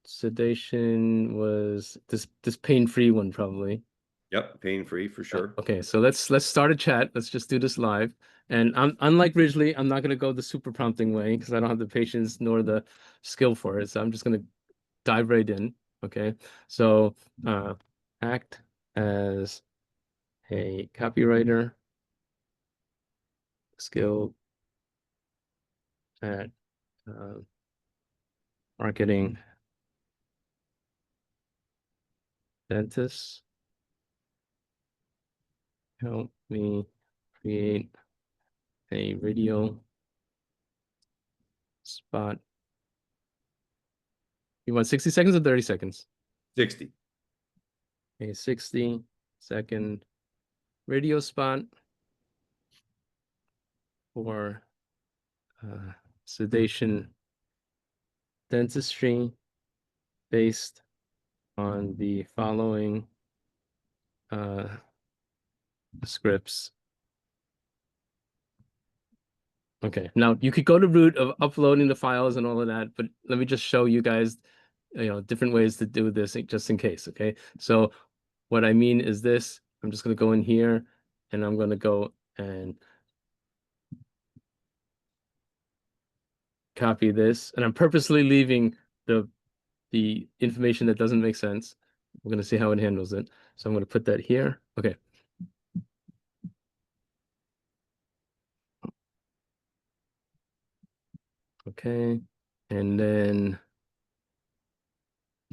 B: Sedation was this pain-free one probably.
A: Yep, pain-free for sure.
B: Okay, so let's start a chat. Let's just do this live. And unlike Ridgely, I'm not gonna go the super prompting way because I don't have the patience nor the skill for it. So I'm just gonna dive right in. Okay, so uh, act as a copywriter, skill at uh, marketing dentists. Help me create a video spot. You want 60 seconds or 30 seconds?
A: 60.
B: A 60-second radio spot for uh, sedation dentistry based on the following uh, scripts. Okay, now you could go the route of uploading the files and all of that, but let me just show you guys, different ways to do this just in case. Okay, so what I mean is this: I'm just going to go in here, and I'm going to go and copy this, and I'm purposely leaving the information that doesn't make sense. We're going to see how it handles it. So I'm going to put that here. Okay. Okay. And then,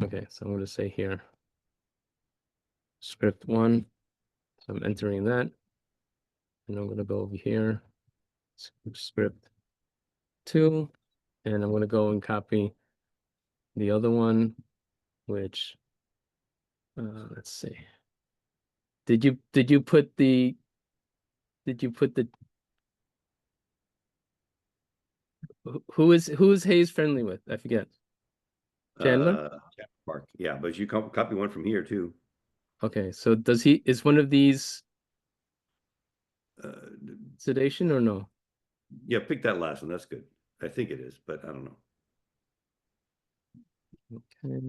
B: okay, so I'm going to say here, script one. So I'm entering that. And I'm going to go over here, script two. And I'm going to go and copy the other one, which, let's see. Did you put the who is Hayes friendly with? I forget. Chandler?
A: Yeah, Mark. Yeah, but you copy one from here too.
B: Okay, so is one of these
A: Uh,
B: sedation or no?
A: yeah, pick that last one. That's good. I think it is, but I don't know.
B: Okay.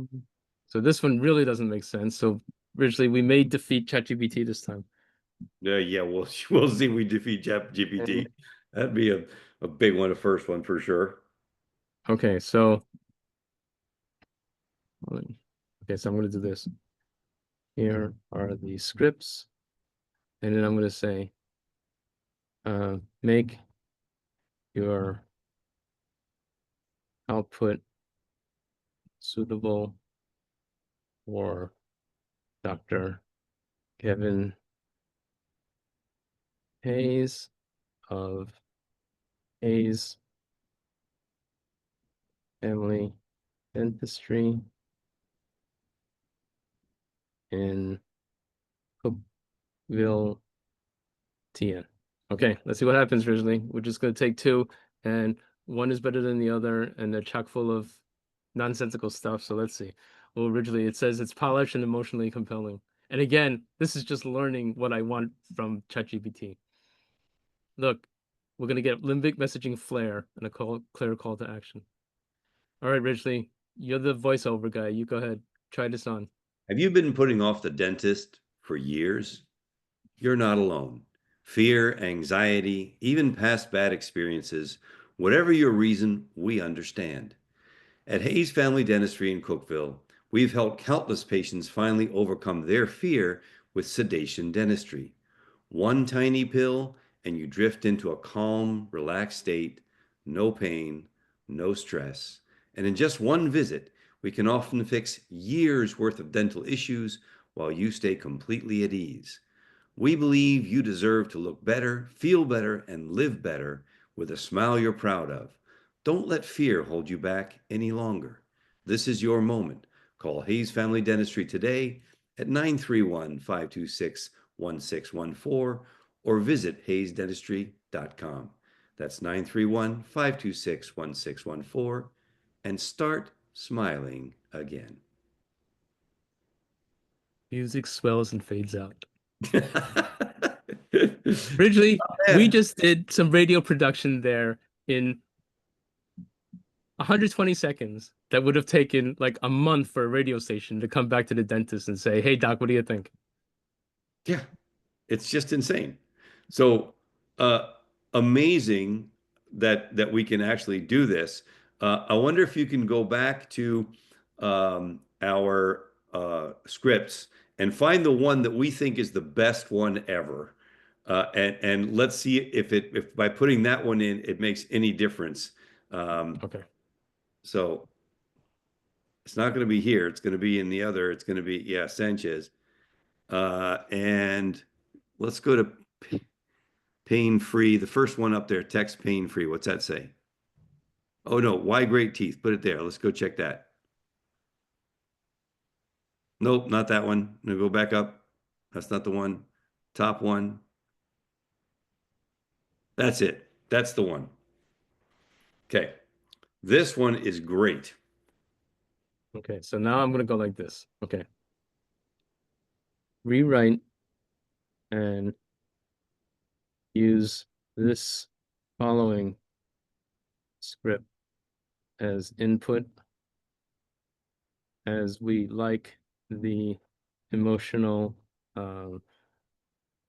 B: So this one really doesn't make sense. So originally we may defeat ChatGPT this time.
A: Yeah, we'll see if we defeat
B: Okay.
A: GPT. That'd be a big one, a first one for sure.
B: Okay, so okay, so I'm gonna do this. Here are the scripts, and then I'm gonna say make your output suitable for Dr. Kevin Hayes of Hayes Family Dentistry in Cookville TN. Okay, let's see what happens, Ridgely. We're just going to take two, and one is better than the other, and they're chock full of nonsensical stuff. So let's see. Well, originally it says it's polished and emotionally compelling. And again, this is just learning what I want from ChatGPT. Look, we're going to get limbic messaging flair and a clear call to action. All right, Ridgely, you're the voiceover guy. You go ahead. Try this on.
A: Have you been putting off the dentist for years? You're not alone. Fear, anxiety, even past bad experiences, whatever your reason, we understand. At Hayes Family Dentistry in Cookville, we've helped countless patients finally overcome their fear with sedation dentistry. One tiny pill, and you drift into a calm, relaxed state, no pain, no stress. And in just one visit, we can often fix years worth of dental issues while you stay completely at ease. We believe you deserve to look better, feel better, and live better with a smile you're proud of. Don't let fear hold you back any longer. This is your moment. Call Hayes Family Dentistry today at 931 526 1614 or visit hayesdentistry.com. That's 931 526 1614 and start smiling again.
B: Music swells and fades out.
A: Man,
B: Ridgely, we just did some radio production there in 120 seconds that would have taken like a month for a radio station to come back to the dentist and say, "Hey, doc, what do you think?"
A: yeah, it's just insane. So uh, amazing that we can actually do this. I wonder if you can go back to our scripts and find the one that we think is the best one ever. And let's see if by putting that one in, it makes any difference. Um,
B: Okay.
A: so it's not going to be here. It's going to be in the other. It's going to be, yeah, Sanchez. And let's go to pain free. The first one up there, text pain free. What's that say? Oh no, why great teeth? Put it there. Let's go check that. Nope, not that one. I'm gonna go back up. That's not the one. Top one. That's it. That's the one. Okay. This one is great.
B: Okay. So now I'm gonna go like this. Okay. Rewrite and use this following script as input as we like the emotional um,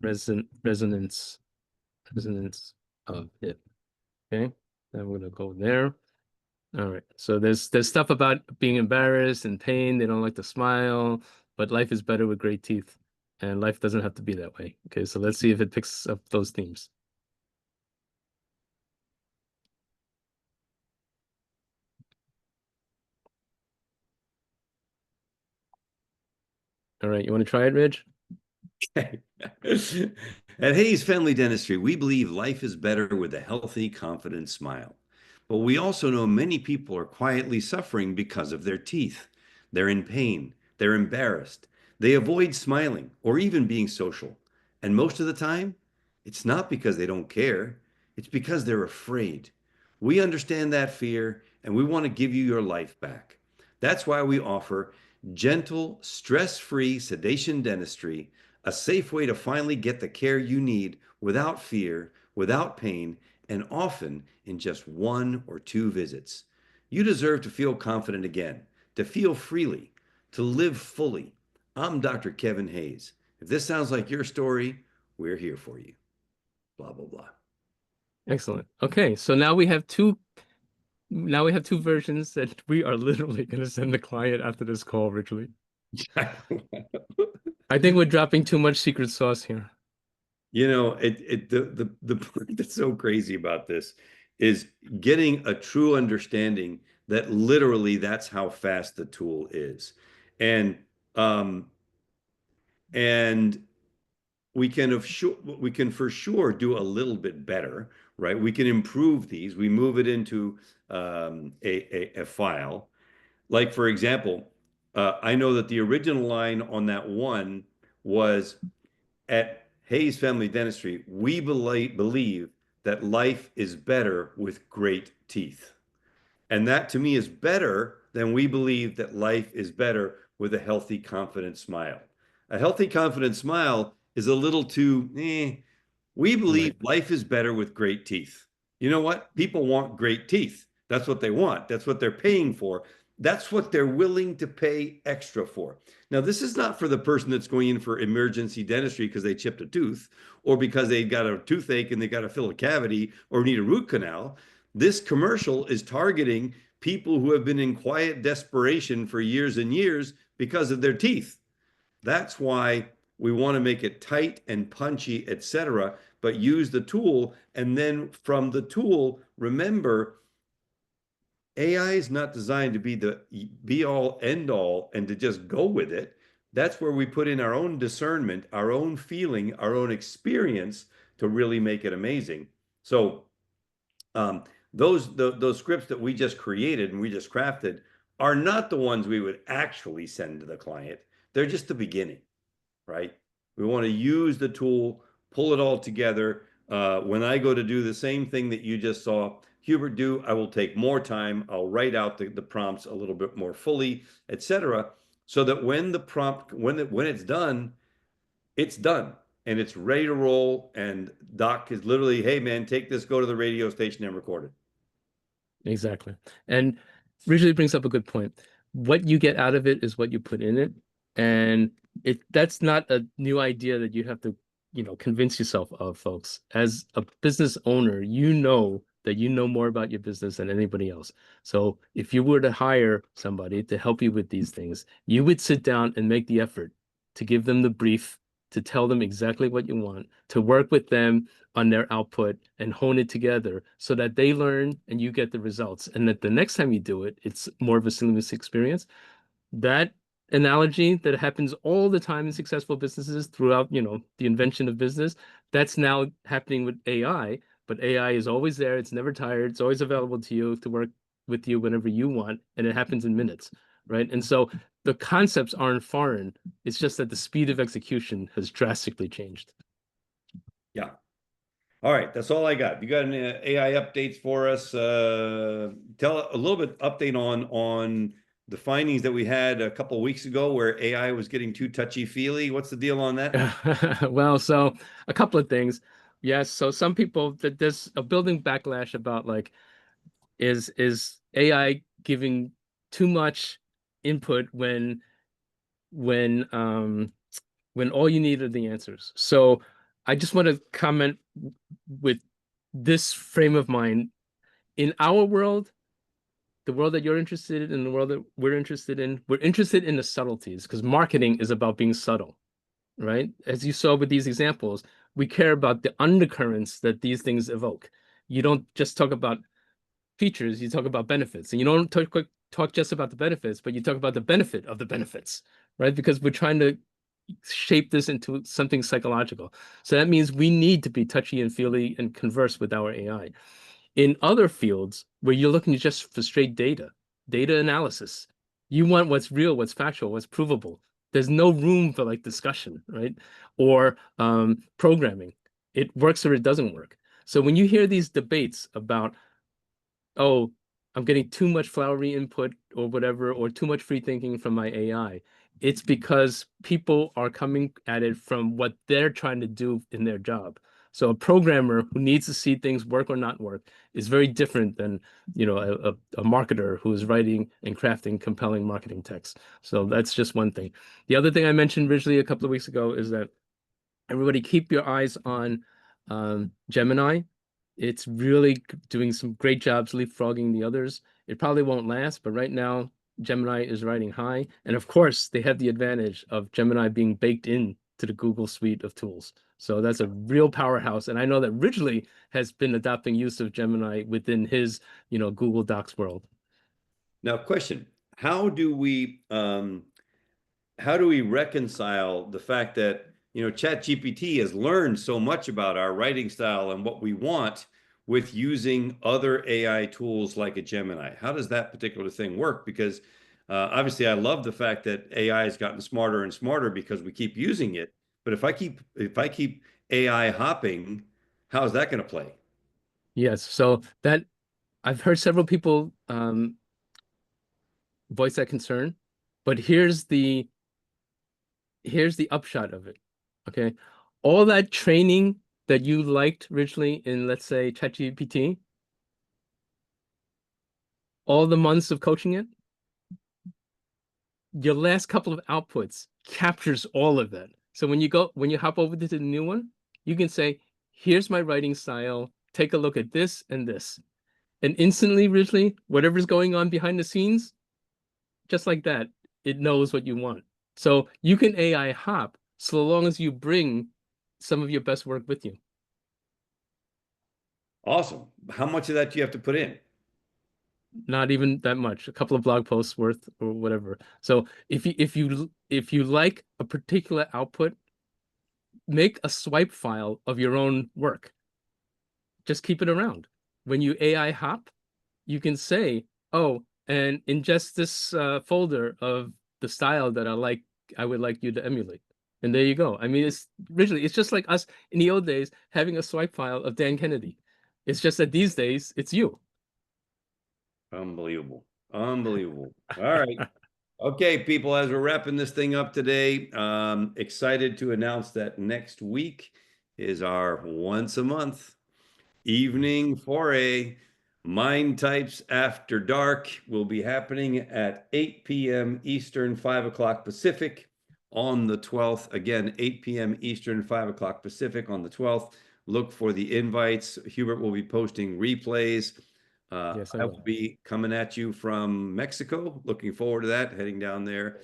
B: resonance of it. Okay, then we're gonna go there. All right. So there's stuff about being embarrassed and pain. They don't like to smile, but life is better with great teeth, and life doesn't have to be that way. Okay, so let's see if it picks up those themes. All right, you want to try it, Ridge?
A: Okay. At Hayes Family Dentistry, we believe life is better with a healthy, confident smile. But we also know many people are quietly suffering because of their teeth. They're in pain, they're embarrassed, they avoid smiling or even being social. And most of the time, it's not because they don't care, it's because they're afraid. We understand that fear and we want to give you your life back. That's why we offer gentle, stress free sedation dentistry, a safe way to finally get the care you need without fear, without pain, and often in just one or two visits. You deserve to feel confident again, to feel freely, to live fully. I'm Dr. Kevin Hayes. If this sounds like your story, we're here for you. Blah, blah, blah.
B: Excellent. Okay, so now we have two versions that we are literally going to send the client after this call, Ridgely. I think we're dropping too much secret sauce here.
A: You know, the part that's so crazy about this is getting a true understanding that literally that's how fast the tool is. And um and we can for sure do a little bit better, right? We can improve these. We move it into a file. Like for example, I know that the original line on that one was at Hayes Family Dentistry, we believe that life is better with great teeth. And that to me is better than we believe that life is better with a healthy, confident smile. A healthy, confident smile is a little too, we believe
B: Right.
A: life is better with great teeth. You know what? People want great teeth. That's what they want. That's what they're paying for. That's what they're willing to pay extra for. Now, this is not for the person that's going in for emergency dentistry because they chipped a tooth or because they got a toothache and they got to fill a cavity or need a root canal. This commercial is targeting people who have been in quiet desperation for years and years because of their teeth. That's why we want to make it tight and punchy, etc., but use the tool. And then from the tool, remember, AI is not designed to be the be all end all and to just go with it. That's where we put in our own discernment, our own feeling, our own experience to really make it amazing. So um, those scripts that we just created and we just crafted are not the ones we would actually send to the client. They're just the beginning, right? We want to use the tool, pull it all together. When I go to do the same thing that you just saw Hubert do, I will take more time. I'll write out the prompts a little bit more fully, etc., so that when the prompt when it's done and it's ready to roll. And Doc is literally, hey man, take this, go to the radio station and record it.
B: Exactly. And Ridgely brings up a good point. What you get out of it is what you put in it. And that's not a new idea that you have to, convince yourself of, folks. As a business owner, you know that you know more about your business than anybody else. So if you were to hire somebody to help you with these things, you would sit down and make the effort to give them the brief, to tell them exactly what you want, to work with them on their output and hone it together so that they learn and you get the results. And that the next time you do it, it's more of a seamless experience. That analogy that happens all the time in successful businesses throughout, the invention of business, that's now happening with AI. But AI is always there. It's never tired. It's always available to you to work with you whenever you want. And it happens in minutes, right? And so the concepts aren't foreign. It's just that the speed of execution has drastically changed.
A: Yeah. All right, that's all I got. You got any AI updates for us? Tell a little bit update on the findings that we had a couple of weeks ago where AI was getting too touchy-feely. What's the deal on that?
B: Well, so a couple of things. Yes, so some people that there's a building backlash about like is AI giving too much input when when all you need are the answers. So I just want to comment with this frame of mind. In our world, the world that you're interested in, the world that we're interested in the subtleties because marketing is about being subtle, right? As you saw with these examples, we care about the undercurrents that these things evoke. You don't just talk about features, you talk about benefits. And you don't talk just about the benefits, but you talk about the benefit of the benefits, right? Because we're trying to shape this into something psychological. So that means we need to be touchy and feely and converse with our AI. In other fields where you're looking just for straight data analysis, you want what's real, what's factual, what's provable. There's no room for like discussion, right? Or programming. It works or it doesn't work. So when you hear these debates about, oh, I'm getting too much flowery input or whatever, or too much free thinking from my AI, it's because people are coming at it from what they're trying to do in their job. So a programmer who needs to see things work or not work is very different than, a marketer who is writing and crafting compelling marketing text. So that's just one thing. The other thing I mentioned originally a couple of weeks ago is that everybody keep your eyes on Gemini. It's really doing some great jobs leapfrogging the others. It probably won't last, but right now Gemini is riding high. And of course, they have the advantage of Gemini being baked in to the Google suite of tools. So that's a real powerhouse. And I know that Ridgely has been adopting use of Gemini within his, Google Docs world.
A: Now, question: How do we how do we reconcile the fact that ChatGPT has learned so much about our writing style and what we want with using other AI tools like a Gemini? How does that particular thing work? Because obviously, I love the fact that AI has gotten smarter and smarter because we keep using it. But if I keep AI hopping, how's that going to play?
B: Yes. So that I've heard several people voice that concern, but here's the upshot of it. Okay. All that training that you liked originally in, let's say, ChatGPT, all the months of coaching it, your last couple of outputs captures all of that. So when you hop over to the new one, you can say, here's my writing style. Take a look at this and this. And instantly, originally, whatever's going on behind the scenes, just like that, it knows what you want. So you can AI hop so long as you bring some of your best work with you.
A: Awesome. How much of that do you have to put in?
B: Not even that much, a couple of blog posts worth or whatever. So if you like a particular output, make a swipe file of your own work. Just keep it around. When you AI hop, you can say, "Oh, and ingest this folder of the style that I would like you to emulate." And there you go. I mean, it's just like us in the old days having a swipe file of Dan Kennedy. It's just that these days it's you.
A: Unbelievable. Unbelievable. All right. Okay, people, as we're wrapping this thing up today, excited to announce that next week is our once a month evening foray. Mind Types After Dark will be happening at 8 p.m. Eastern, 5 o'clock Pacific on the 12th. Again, 8 p.m. Eastern, 5 o'clock Pacific on the 12th. Look for the invites. Hubert will be posting replays.
B: Yes, I
A: I will
B: will.
A: be coming at you from Mexico. Looking forward to that, heading down there.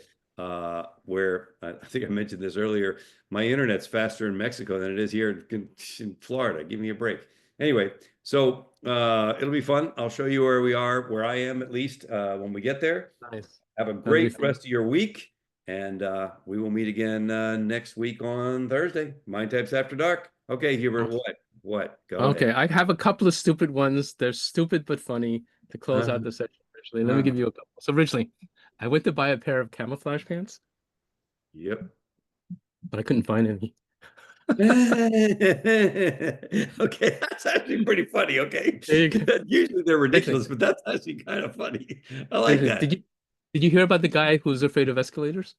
A: Where I think I mentioned this earlier, my internet's faster in Mexico than it is here in Florida. Give me a break. Anyway, so it'll be fun. I'll show you where we are, where I am at least when we get there.
B: Nice.
A: Have a
B: That'll be
A: great
B: fun.
A: rest of your week, and we will meet again next week on Thursday. Mind Types After Dark. Okay, Hubert,
B: Okay.
A: what? What? Go ahead.
B: Okay, I have a couple of stupid ones. They're stupid but funny to close out the session originally. Let me give you a couple. So originally, I went to buy a pair of camouflage pants,
A: Yep.
B: but I couldn't find any.
A: Okay, that's actually pretty funny. Okay,
B: There you go.
A: usually they're
B: Originally,
A: ridiculous, but that's actually kind of funny. I like
B: originally,
A: that.
B: did you hear about the guy who's afraid of escalators?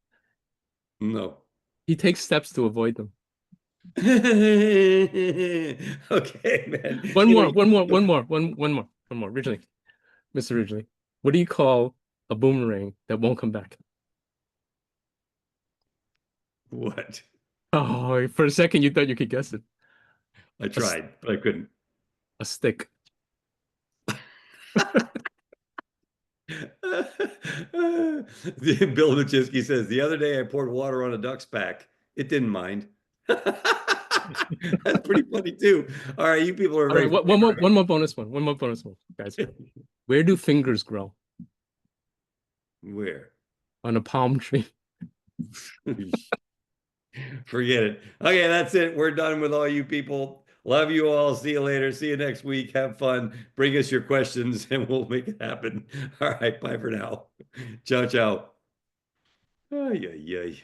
A: No.
B: He takes steps to avoid them.
A: Okay, man.
B: One
A: You
B: more,
A: know,
B: one more, one more, one more. Originally, Mr. Originally, what do you call a boomerang that won't come back?
A: what?
B: Oh, for a second you thought you could guess it.
A: I
B: A, s-
A: tried, but I couldn't.
B: a stick.
A: Bill Machinsky says the other day I poured water on a duck's back. It didn't mind. That's pretty funny too. All right, you people are
B: All right,
A: very funny.
B: one more bonus one. One more bonus one, guys. Where do fingers grow?
A: Where?
B: On a palm tree.
A: Forget it. Okay, that's it. We're done with all you people. Love you all. See you later. See you next week. Have fun. Bring us your questions and we'll make it happen. All right. Bye for now. Ciao, ciao. Ay, ay, ay.